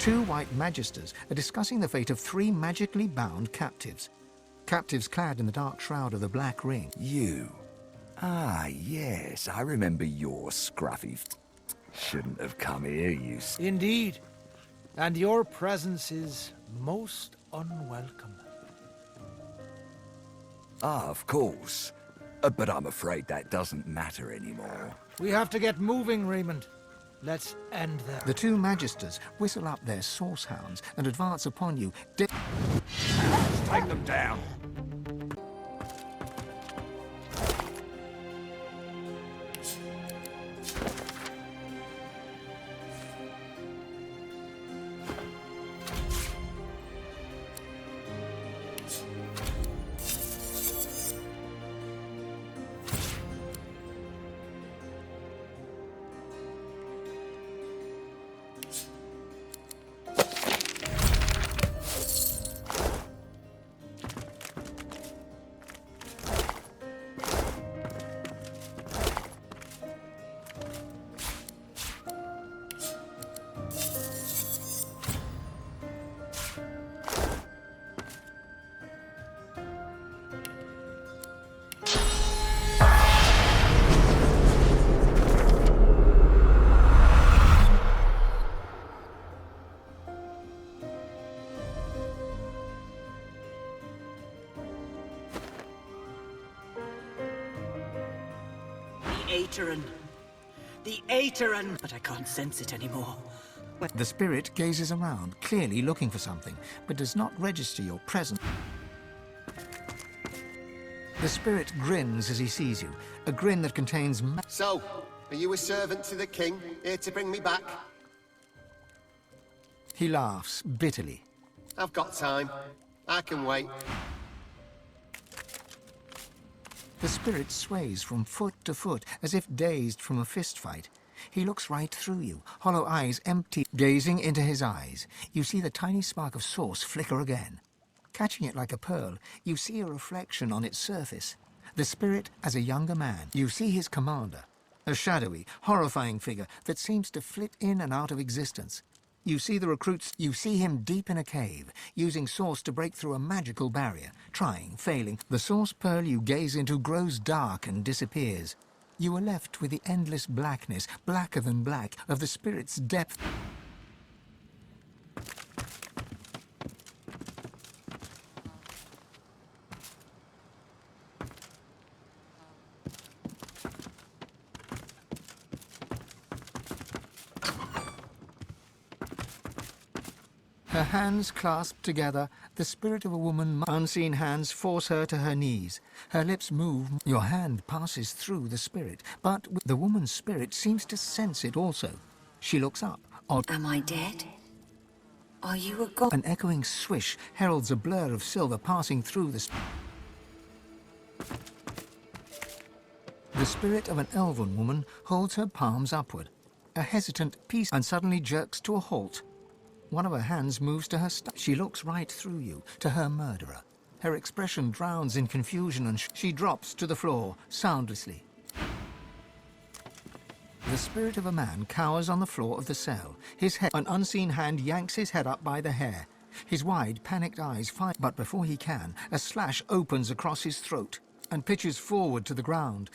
Two white magisters are discussing the fate of three magically bound captives. Captives clad in the dark shroud of the Black Ring. You. Ah, yes, I remember your scruffy. Shouldn't have come here, you. Indeed. And your presence is most unwelcome. Ah, of course. But I'm afraid that doesn't matter anymore. We have to get moving, Raymond. Let's end there. The two magisters whistle up their source hounds and advance upon you. Let's take them down. The Aeterin! But I can't sense it anymore. The spirit gazes around, clearly looking for something, but does not register your presence. The spirit grins as he sees you, a grin that contains So, are you a servant to the king, here to bring me back? He laughs bitterly. I've got time. I can wait. The spirit sways from foot to foot, as if dazed from a fist fight. He looks right through you, hollow eyes empty. Gazing into his eyes, you see the tiny spark of source flicker again. Catching it like a pearl, you see a reflection on its surface. The spirit as a younger man. You see his commander, a shadowy, horrifying figure that seems to flit in and out of existence. You see the recruits. You see him deep in a cave, using source to break through a magical barrier, trying, failing. The source pearl you gaze into grows dark and disappears. You are left with the endless blackness, blacker than black, of the spirit's depth. Her hands clasped together, the spirit of a woman. Unseen hands force her to her knees. Her lips move. Your hand passes through the spirit, but the woman's spirit seems to sense it also. She looks up. Am I dead? Are you a god? An echoing swish heralds a blur of silver passing through the spirit of an elven woman holds her palms upward. A hesitant piece and suddenly jerks to a halt. One of her hands moves to her stomach. She looks right through you, to her murderer. Her expression drowns in confusion and she drops to the floor, soundlessly. The spirit of a man cowers on the floor of the cell. An unseen hand yanks his head up by the hair. His wide, panicked eyes fight, but before he can, a slash opens across his throat and pitches forward to the ground.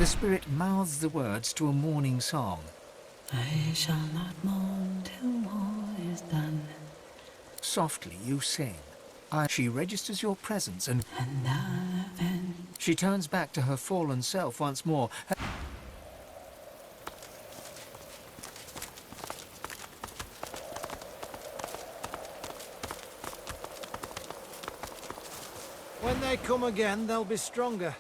The spirit mouths the words to a mourning song. I shall not mourn till morn. Softly you sing. She registers your presence and she turns back to her fallen self once more. When they come again, they'll be stronger.